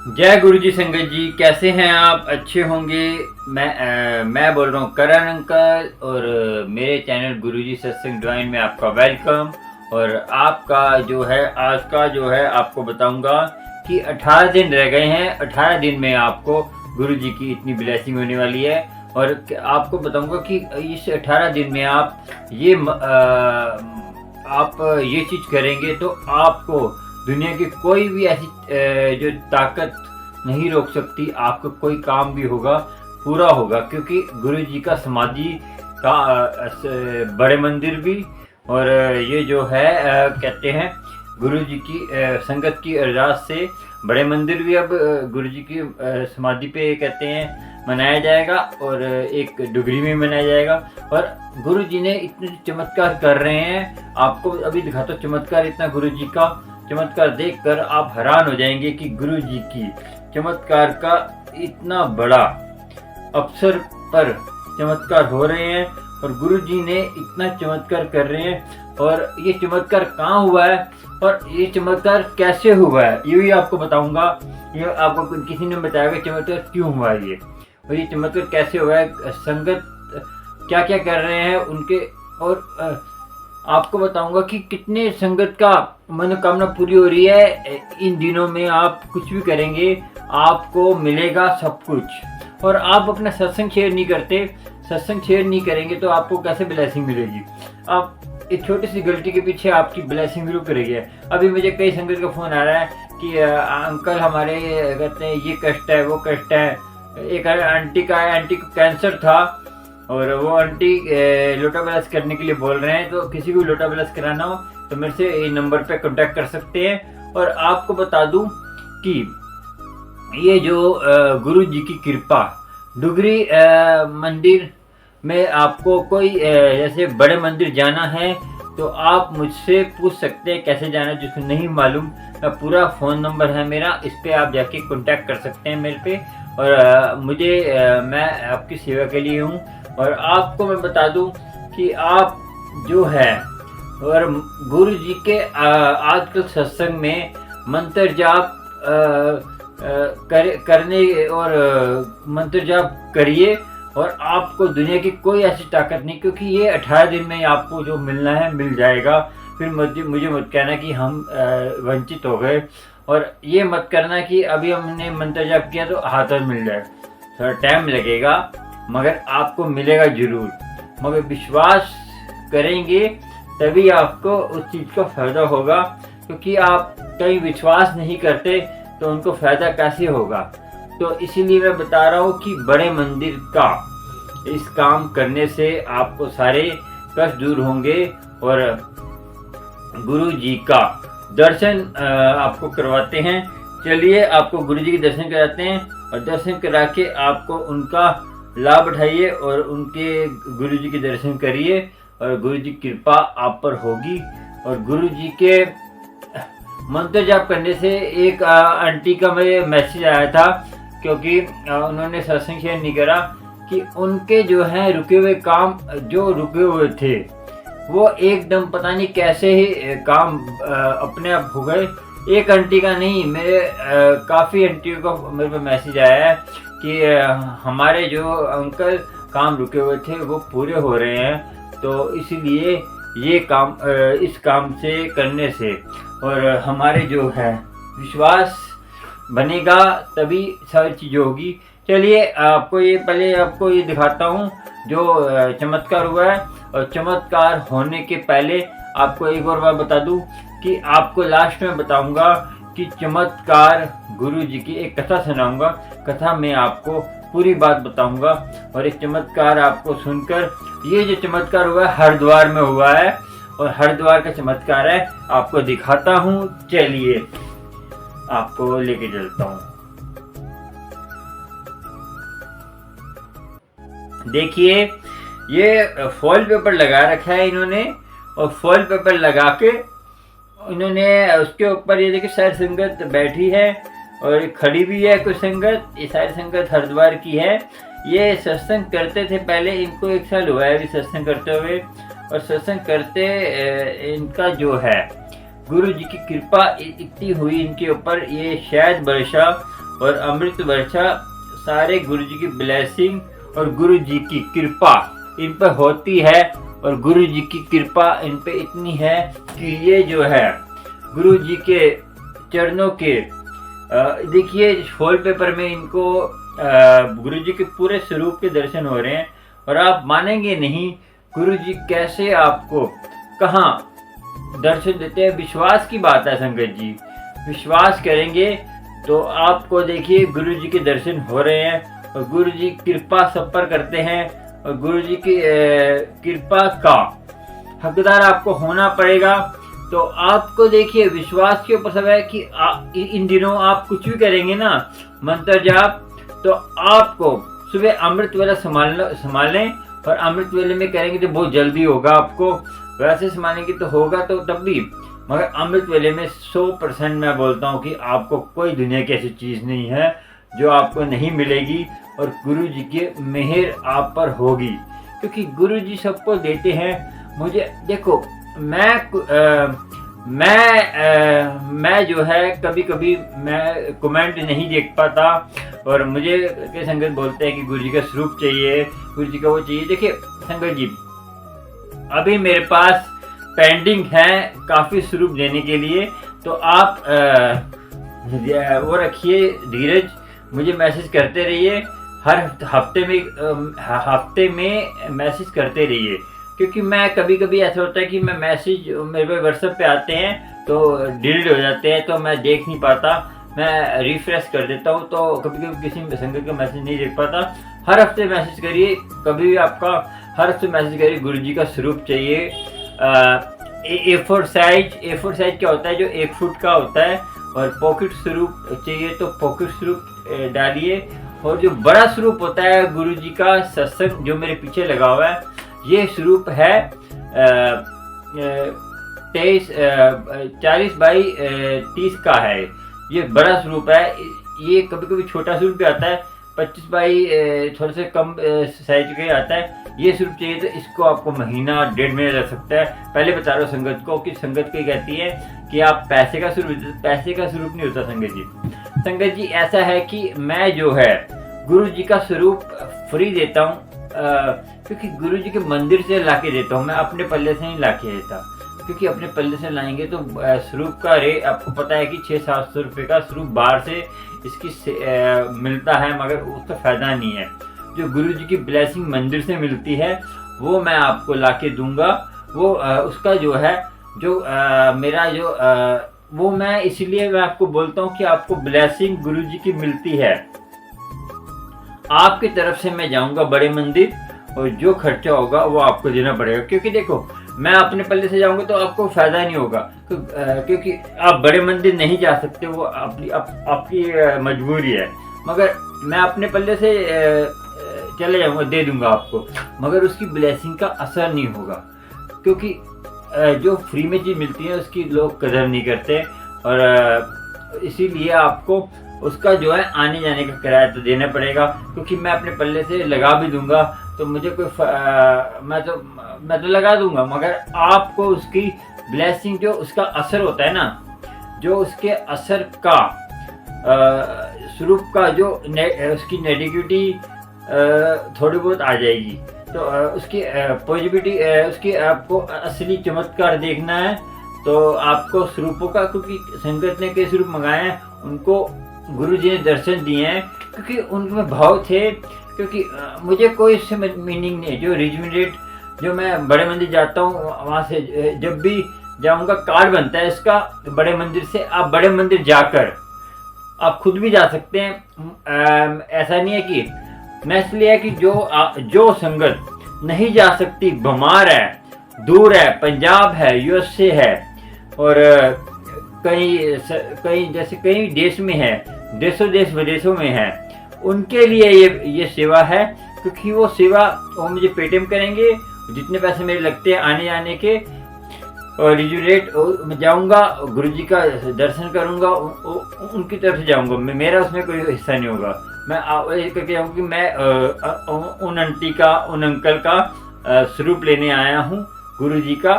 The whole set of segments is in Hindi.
जय गुरु जी संगत जी, कैसे हैं आप? अच्छे होंगे। मैं बोल रहा हूँ करण अंकल और मेरे चैनल गुरु जी सत्संग ज्वाइन में आपका वेलकम। और आपका जो है आज का जो है आपको बताऊंगा कि 18 दिन रह गए हैं। 18 दिन में आपको गुरु जी की इतनी ब्लेसिंग होने वाली है। और आपको बताऊंगा कि इस 18 दिन में आप ये चीज़ करेंगे तो आपको दुनिया की कोई भी ऐसी जो ताकत नहीं रोक सकती। आपका कोई काम भी होगा पूरा होगा, क्योंकि गुरु जी का समाधि का बड़े मंदिर भी और ये जो है कहते हैं गुरु जी की संगत की अरदास से बड़े मंदिर भी अब गुरु जी की समाधि पे कहते हैं मनाया जाएगा और एक डुगरी में मनाया जाएगा। और गुरु जी ने इतने चमत्कार कर रहे हैं, आपको अभी दिखाता हूँ चमत्कार। इतना गुरु जी का चमत्कार देखकर आप हैरान हो जाएंगे कि गुरु जी की चमत्कार का इतना बड़ा अवसर पर चमत्कार हो रहे हैं और गुरु जी ने इतना चमत्कार कर रहे हैं। और ये चमत्कार कहाँ हुआ है और ये चमत्कार कैसे हुआ है ये भी आपको बताऊंगा। ये आपको किसी ने बताया कि चमत्कार क्यों हुआ है ये, और ये चमत्कार कैसे हुआ है, संगत क्या क्या कर रहे हैं उनके। और आपको बताऊंगा कि कितने संगत का मनोकामना पूरी हो रही है। इन दिनों में आप कुछ भी करेंगे आपको मिलेगा सब कुछ। और आप अपना सत्संग शेयर नहीं करते, सत्संग शेयर नहीं करेंगे तो आपको कैसे ब्लेसिंग मिलेगी? आप एक छोटी सी गलती के पीछे आपकी ब्लेसिंग रुक रही है। अभी मुझे कई संगत का फोन आ रहा है कि अंकल हमारे कहते हैं ये कष्ट है वो कष्ट है। एक आंटी को कैंसर था और वो आंटी लोटा ब्लस करने के लिए बोल रहे हैं, तो किसी को लोटा ब्लस कराना हो तो मेरे से ये नंबर पे कांटेक्ट कर सकते हैं। और आपको बता दूं कि ये जो गुरु जी की कृपा डुगरी मंदिर में आपको कोई जैसे बड़े मंदिर जाना है तो आप मुझसे पूछ सकते हैं कैसे जाना है। जिसको नहीं मालूम पूरा फ़ोन नंबर है मेरा, इस पर आप जाके कांटेक्ट कर सकते हैं मेरे पे। और मैं आपकी सेवा के लिए हूँ। और आपको मैं बता दूं कि आप जो है और गुरु जी के आजकल सत्संग में मंत्र जाप करने और मंत्र जाप करिए और आपको दुनिया की कोई ऐसी ताकत नहीं, क्योंकि ये 18 दिन में आपको जो मिलना है मिल जाएगा। फिर मुझे मत कहना कि हम वंचित हो गए, और ये मत करना कि अभी हमने मंत्र जाप किया तो हाथ में मिल जाए। थोड़ा टाइम लगेगा मगर आपको मिलेगा जरूर। मगर विश्वास करेंगे तभी आपको उस चीज़ का फायदा होगा, क्योंकि आप कहीं विश्वास नहीं करते तो उनको फायदा कैसे होगा। तो इसीलिए मैं बता रहा हूँ कि बड़े मंदिर का इस काम करने से आपको सारे कष्ट दूर होंगे और गुरु जी का दर्शन आपको करवाते हैं। चलिए आपको गुरु जी के दर्शन कराते हैं और दर्शन करा के आपको उनका लाभ उठाइए और उनके गुरु जी के दर्शन करिए और गुरु जी की कृपा आप पर होगी। और गुरु जी के मंत्र जाप करने से एक आंटी का मुझे मैसेज आया था, क्योंकि उन्होंने सत्संग शेयर नहीं करा, कि उनके जो हैं रुके हुए काम जो रुके हुए थे वो एकदम पता नहीं कैसे ही काम अपने आप हो गए। एक आंटी का नहीं, मेरे काफ़ी आंटियों का मेरे पे मैसेज आया है कि हमारे जो अंकल काम रुके हुए थे वो पूरे हो रहे हैं। तो इसीलिए ये काम इस काम से करने से और हमारे जो है विश्वास बनेगा तभी सारी चीज़ें होगी। चलिए पहले आपको ये दिखाता हूँ जो चमत्कार हुआ है। और चमत्कार होने के पहले आपको एक और बात बता दूँ कि आपको लास्ट में बताऊँगा कि चमत्कार गुरु जी की एक कथा सुनाऊंगा। कथा में आपको पूरी बात बताऊंगा और एक चमत्कार आपको सुनकर, ये जो चमत्कार हुआ है हरिद्वार में हुआ है और हरिद्वार का चमत्कार है, आपको दिखाता हूँ। चलिए आपको लेके चलता हूँ। देखिए ये फॉइल पेपर लगा रखा है इन्होंने, और फॉइल पेपर लगा के इन्होंने उसके ऊपर ये देखिए सारी संगत बैठी है और खड़ी भी है कुछ संगत। ये सारी संगत हरिद्वार की है। ये सत्संग करते थे पहले, इनको 1 साल हुआ है अभी सत्संग करते हुए। और सत्संग करते इनका जो है गुरु जी की कृपा इतनी हुई इनके ऊपर, ये शायद वर्षा और अमृत वर्षा सारे गुरु जी की ब्लेसिंग और गुरु जी की कृपा इन पर होती है। और गुरु जी की कृपा इन पे इतनी है कि ये जो है गुरु जी के चरणों के देखिए होल पेपर में इनको गुरु जी के पूरे स्वरूप के दर्शन हो रहे हैं। और आप मानेंगे नहीं गुरु जी कैसे आपको कहाँ दर्शन देते हैं। विश्वास की बात है संगत जी, विश्वास करेंगे तो आपको देखिए गुरु जी के दर्शन हो रहे हैं और गुरु जी कृपा सब पर करते हैं। और गुरु जी की कृपा का हकदार आपको होना पड़ेगा। तो आपको देखिए विश्वास के ऊपर सब है कि इन दिनों आप कुछ भी करेंगे ना मंत्र जाप, तो आपको सुबह अमृत वेला संभालें और अमृत वेले में करेंगे तो बहुत जल्दी होगा। आपको वैसे संभालेंगे तो होगा तो तब भी, मगर अमृत वेले में 100% मैं बोलता हूँ कि आपको कोई दुनिया की ऐसी चीज़ नहीं है जो आपको नहीं मिलेगी। और गुरु जी की मेहर आप पर होगी, क्योंकि गुरु जी सबको देते हैं। मुझे देखो मैं जो है कभी कभी मैं कमेंट नहीं देख पाता और मुझे के संगत बोलते हैं कि गुरु जी का स्वरूप चाहिए, गुरु जी का वो चाहिए। देखिए संगत जी, अभी मेरे पास पेंडिंग है काफ़ी स्वरूप देने के लिए, तो आप वो रखिए धीरज, मुझे मैसेज करते रहिए, हर हफ्ते में मैसेज करते रहिए। क्योंकि मैं कभी कभी ऐसा होता है कि मैं मैसेज मेरे पे व्हाट्सएप पे आते हैं तो डिलीट हो जाते हैं, तो मैं देख नहीं पाता, मैं रिफ्रेश कर देता हूँ, तो कभी कभी किसी संगत का मैसेज नहीं देख पाता। हर हफ्ते मैसेज करिए, कभी भी आपका हर हफ्ते मैसेज करिए गुरु जी का स्वरूप चाहिए। A4 साइज क्या होता है, जो 1 फुट का होता है। और पॉकेट स्वरूप चाहिए तो पॉकेट स्वरूप डालिए। और जो बड़ा स्वरूप होता है गुरु जी का सत्संग जो मेरे पीछे लगा हुआ है, ये स्वरूप है 40 बाई 30 का है। ये बड़ा स्वरूप है। ये कभी कभी छोटा स्वरूप भी आता है, 25 बाई थोड़ा से कम साइज का आता है। ये स्वरूप चाहिए तो इसको आपको महीना 1.5 महीना लग सकता है। पहले बता रहा हूँ संगत को कि संगत क्या कहती है कि आप पैसे का स्वरूप नहीं होता संगत जी। संगत जी ऐसा है कि मैं जो है गुरु जी का स्वरूप फ्री देता हूँ, क्योंकि गुरु जी के मंदिर से लाके देता हूँ, मैं अपने पल्ले से नहीं लाके देता। क्योंकि अपने पल्ले से लाएंगे तो स्वरूप का रेट आपको पता है कि 600-700 रुपये का स्वरूप बाहर से इसकी मिलता है, मगर उसका फ़ायदा नहीं है। जो गुरु जी की ब्लेसिंग मंदिर से मिलती है वो मैं आपको लाके दूंगा। वो उसका जो है जो मेरा जो वो मैं इसलिए मैं आपको बोलता हूँ कि आपको ब्लेसिंग गुरु जी की मिलती है। आपकी तरफ से मैं जाऊंगा बड़े मंदिर और जो खर्चा होगा वो आपको देना पड़ेगा। क्योंकि देखो मैं अपने पल्ले से जाऊंगा तो आपको फायदा नहीं होगा, क्योंकि आप बड़े मंदिर नहीं जा सकते, वो आपकी मजबूरी है। मगर मैं अपने पल्ले से चले जाऊंगा, दे दूंगा आपको, मगर उसकी ब्लेसिंग का असर नहीं होगा। क्योंकि जो फ्री में चीज़ मिलती है उसकी लोग कदर नहीं करते, और इसीलिए आपको उसका जो है आने जाने का किराया तो देना पड़ेगा। क्योंकि मैं अपने पल्ले से लगा भी दूंगा तो मुझे कोई मैं तो लगा दूंगा, मगर आपको उसकी ब्लेसिंग जो उसका असर होता है ना, जो उसके असर का स्वरूप का जो उसकी नेगेटिविटी थोड़ी बहुत आ जाएगी, तो उसकी पॉजिटिविटी उसकी आपको असली चमत्कार देखना है तो आपको स्वरूपों का, क्योंकि संगत ने कई स्वरूप मंगाए हैं, उनको गुरु जी ने दर्शन दिए हैं, क्योंकि उनमें भाव थे। क्योंकि मुझे कोई इससे मीनिंग नहीं है। जो रिजमिनेट जो मैं बड़े मंदिर जाता हूँ वहाँ से जब भी जाऊँगा कार्ड बनता है इसका बड़े मंदिर से। आप बड़े मंदिर जाकर आप खुद भी जा सकते हैं, ऐसा नहीं है कि मैं इसलिए है कि जो संगत नहीं जा सकती, बीमार है, दूर है, पंजाब है, यूएसए है, और कई जैसे कई देश में है, देशों देश विदेशों में है, उनके लिए ये सेवा है। क्योंकि वो सेवा वो मुझे पेटीएम करेंगे, जितने पैसे मेरे लगते हैं आने जाने के, और रिजुरेट जाऊंगा, गुरु जी का दर्शन करूंगा, उनकी तरफ से जाऊंगा, मेरा उसमें कोई हिस्सा नहीं होगा। मैं ये करके जाऊँगा कि मैं उन आंटी का, उन अंकल का स्वरूप लेने आया हूँ। गुरु जी का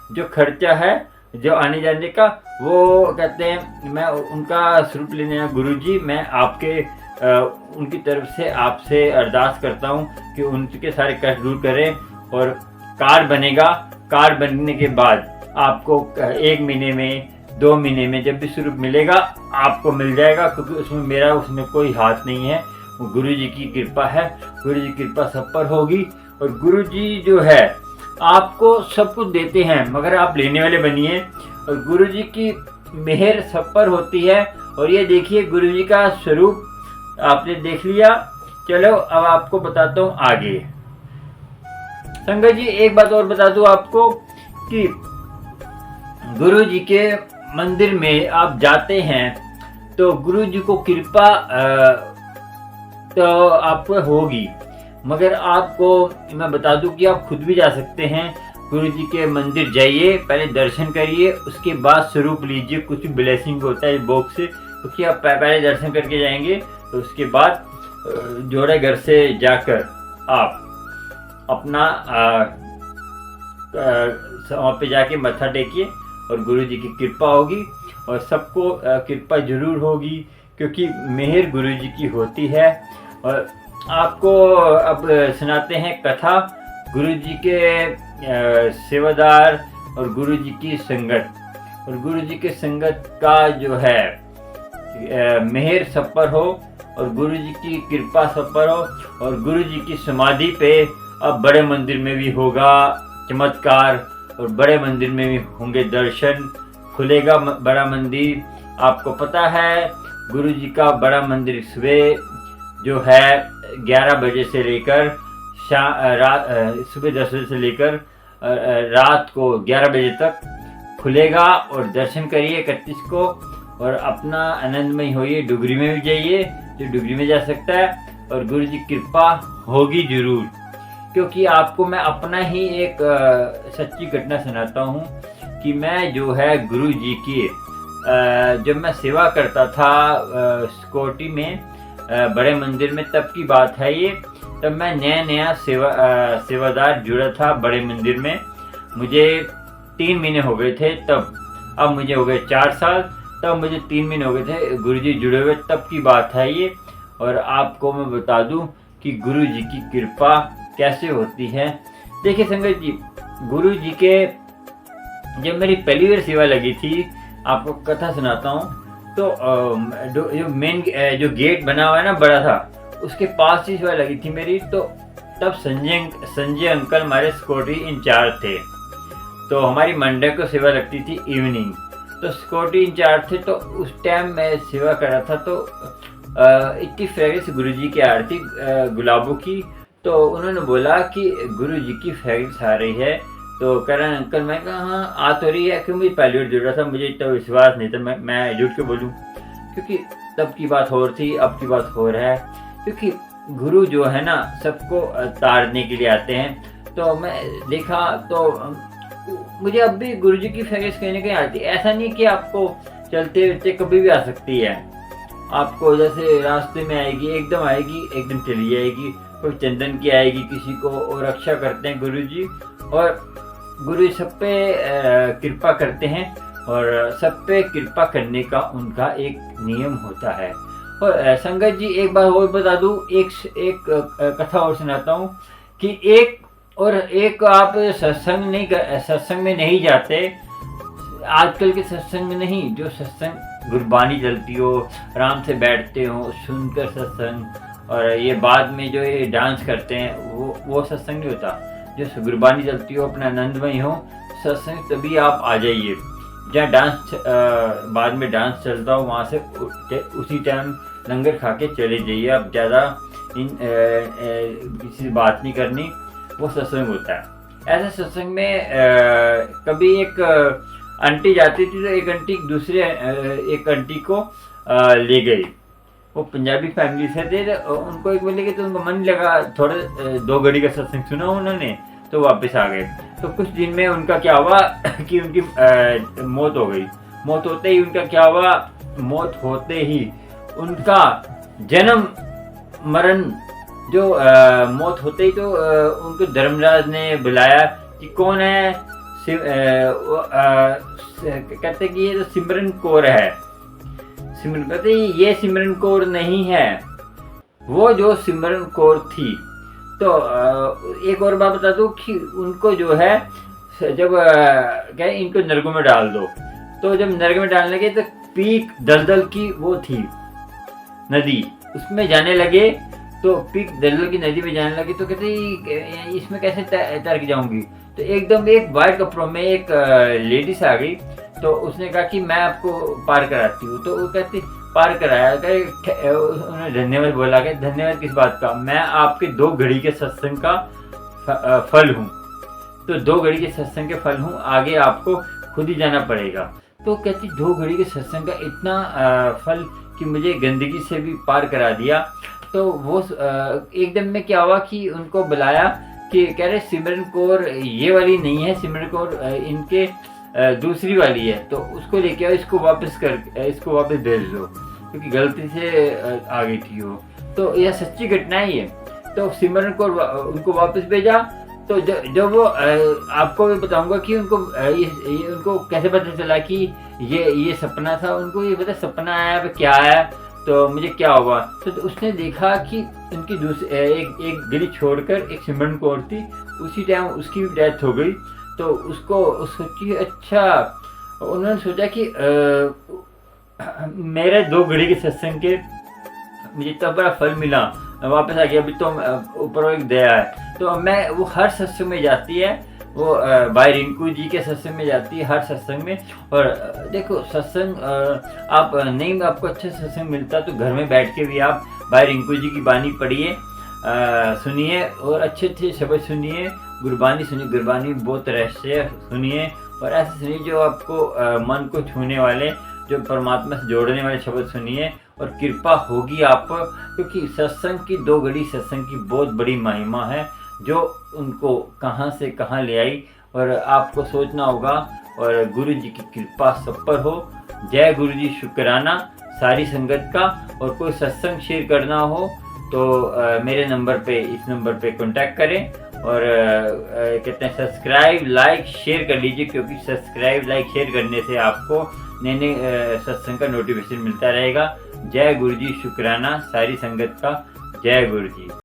जो खर्चा है जो आने जाने का, वो कहते हैं मैं उनका स्वरूप लेने आया गुरुजी, मैं आपके उनकी तरफ से आपसे अरदास करता हूँ कि उनके सारे कष्ट दूर करें, और कार्ड बनेगा। कार्ड बनने के बाद आपको 1 महीने में, 2 महीने में जब भी स्वरूप मिलेगा आपको मिल जाएगा, क्योंकि उसमें कोई हाथ नहीं है, वो गुरु जी की कृपा है। गुरु जी की कृपा सब पर होगी, और गुरु जी जो है आपको सब कुछ देते हैं, मगर आप लेने वाले बनिए, और गुरु जी की मेहर सब पर होती है। और ये देखिए गुरु जी का स्वरूप आपने देख लिया। चलो अब आपको बताता हूँ आगे। संगत जी एक बात और बता दूं आपको कि गुरु जी के मंदिर में आप जाते हैं तो गुरु जी को कृपा तो आपको होगी, मगर आपको मैं बता दूं कि आप खुद भी जा सकते हैं। गुरु जी के मंदिर जाइए, पहले दर्शन करिए, उसके बाद स्वरूप लीजिए। कुछ ब्लेसिंग होता है बॉक्स से, क्योंकि आप पहले दर्शन करके जाएंगे, तो उसके बाद जोड़े घर से जाकर आप अपना वहाँ पे जाके मत्था टेकिए, और गुरु जी की कृपा होगी, और सबको कृपा जरूर होगी, क्योंकि मेहर गुरु जी की होती है। और आपको अब सुनाते हैं कथा गुरु जी के सेवादार और गुरु जी की संगत, और गुरु जी के संगत का जो है मेहर सब पर हो, और गुरु जी की कृपा सब पर हो, और गुरु जी की समाधि पे अब बड़े मंदिर में भी होगा चमत्कार, और बड़े मंदिर में भी होंगे दर्शन, खुलेगा बड़ा मंदिर। आपको पता है गुरु जी का बड़ा मंदिर सुबह जो है 11 बजे से लेकर सुबह 10 बजे से लेकर रात को 11 बजे तक खुलेगा, और दर्शन करिए 31 को, और अपना आनंदमय होइए। डुगरी में भी जाइए, जो डुगरी में जा सकता है, और गुरु जी कृपा होगी जरूर। क्योंकि आपको मैं अपना ही एक सच्ची घटना सुनाता हूँ कि मैं जो है गुरु जी की जब मैं सेवा करता था सिक्योरिटी में बड़े मंदिर में, तब की बात है ये। तब मैं नया सेवादार जुड़ा था बड़े मंदिर में, मुझे 3 महीने हो गए थे तब। अब मुझे हो गए 4 साल, तब मुझे 3 महीने हो गए थे गुरुजी जुड़े हुए, तब की बात है ये। और आपको मैं बता दूं कि गुरु जी की कृपा कैसे होती है। देखिए संगत जी, गुरु जी के जब मेरी पहली बार सेवा लगी थी, आपको कथा सुनाता हूँ। तो जो मेन जो गेट बना हुआ है ना बड़ा था, उसके पास ही सेवा लगी थी मेरी। तो तब संजय अंकल हमारे सिक्योरिटी इंचार्ज थे। तो हमारी मंडे को सेवा लगती थी इवनिंग, तो सिक्योरिटी इंचार्ज थे। तो उस टाइम मैं सेवा कर रहा था, तो इतनी फ्रेग्रेंस गुरु जी की आ रही थी गुलाबों की। तो उन्होंने बोला कि गुरु जी की फ्रेग्रेंस आ रही है। तो कह रहे अंकल, मैं कहा हाँ आ तो रही है, क्यों मुझे पहली बार जुड़ रहा था, मुझे इतना विश्वास नहीं था, मैं झूठ के बोलूँ, क्योंकि तब की बात हो रही थी, अब की बात हो रहा है। क्योंकि गुरु जो है ना सबको तारने के लिए आते हैं। तो मैं देखा तो मुझे अब भी गुरु जी की फ्रेग्रेंस कहीं ना कहीं आती है। ऐसा नहीं कि आपको चलते फिरते कभी भी आ सकती है, आपको जैसे रास्ते में आएगी, एकदम चली जाएगी। कोई चंदन की आएगी किसी को, और रक्षा करते हैं गुरु जी, और गुरु सब पे कृपा करते हैं, और सब पे कृपा करने का उनका एक नियम होता है। और संगत जी एक बार और बता दूं, एक कथा और सुनाता हूँ कि एक आप सत्संग में नहीं जाते, आजकल के सत्संग में नहीं, जो सत्संग गुरबानी चलती हो, आराम से बैठते हो सुनकर सत्संग, और ये बाद में जो ये डांस करते हैं वो सत्संग नहीं होता। जो गुरबानी चलती हो, अपना आनंदमय हो सत्संग, तभी आप आ जाइए। जहाँ डांस बाद में डांस चलता हो, वहाँ से उसी टाइम लंगर खा के चले जाइए। आप ज़्यादा किसी बात नहीं करनी, वो सत्संग होता है। ऐसे सत्संग में कभी एक आंटी जाती थी, तो एक आंटी को ले गई। वो पंजाबी फैमिली से थे, तो उनको एक बोले कि तो उनको मन लगा, थोड़े 2 घड़ी का सत्संग सुना उन्होंने, तो वापस आ गए। तो कुछ दिन में उनका क्या हुआ कि उनकी मौत हो गई। मौत होते ही उनका जन्म मरण जो मौत होते ही, तो उनको धर्मराज ने बुलाया कि कौन है कहते कि ये तो सिमरन कौर है। सिमरन कहते ये सिमरन कौर नहीं है, वो जो सिमरन कौर थी। तो एक और बात बता दूं कि उनको जो है जब क्या इनको नरकों में डाल दो, तो जब नरक में डालने लगे तो पीक दलदल की वो थी नदी, उसमें जाने लगे। तो पीक दलदल की नदी में जाने लगे तो कहते इसमें कैसे तैर के जाऊंगी। तो एकदम एक वाइट कपड़ों में एक लेडीज आ गई, तो उसने कहा कि मैं आपको पार कराती हूँ। तो वो कहती पार कराया, उन्होंने धन्यवाद बोला कि धन्यवाद किस बात का, मैं आपके 2 घड़ी के सत्संग का फल हूँ। तो 2 घड़ी के सत्संग के फल हूँ, आगे आपको खुद ही जाना पड़ेगा। तो कहती 2 घड़ी के सत्संग का इतना फल कि मुझे गंदगी से भी पार करा दिया। तो वो एकदम में क्या हुआ कि उनको बुलाया कि कह रहे सिमरन कौर ये वाली नहीं है, सिमरन कौर इनके दूसरी वाली है, तो उसको लेके आओ, इसको वापस भेज दो क्योंकि गलती से आ गई थी वो। तो यह सच्ची घटना ही है। तो सिमरन कौर उनको वापस भेजा। तो जब वो आपको भी बताऊंगा कि उनको उनको कैसे पता चला कि ये सपना था। उनको ये पता सपना आया क्या आया, तो मुझे क्या हुआ। तो उसने देखा कि उनकी एक गली छोड़कर एक सिमरन कौर थी, उसी टाइम उसकी भी डेथ हो गई। तो उसको सोची अच्छा, उन्होंने सोचा कि मेरे 2 घड़ी के सत्संग के मुझे इतना बड़ा फल मिला, वापस आ गया। अभी तो ऊपर एक दया है। तो मैं वो हर सत्संग में जाती है, वो भाई रिंकू जी के सत्संग में जाती है हर सत्संग में। और देखो सत्संग आप नहीं आपको अच्छा सत्संग मिलता तो घर में बैठ के भी आप भाई रिंकू जी की बानी पढ़िए, सुनिए और अच्छे शब्द सुनिए, गुरबानी सुनिए। गुरबानी बहुत रहस्य सुनिए और ऐसे सुनिए जो आपको मन को छूने वाले, जो परमात्मा से जोड़ने वाले शब्द सुनिए और कृपा होगी आप। क्योंकि सत्संग की 2 घड़ी सत्संग की बहुत बड़ी महिमा है, जो उनको कहाँ से कहाँ ले आई। और आपको सोचना होगा और गुरु जी की कृपा सब पर हो। जय गुरु जी, शुक्राना सारी संगत का। और कोई सत्संग शेयर करना हो तो मेरे नंबर पे, इस नंबर पे कांटेक्ट करें। और कहते हैं सब्सक्राइब लाइक शेयर कर लीजिए, क्योंकि सब्सक्राइब लाइक शेयर करने से आपको नए सत्संग का नोटिफिकेशन मिलता रहेगा। जय गुरु जी, शुक्राना सारी संगत का। जय गुरु जी।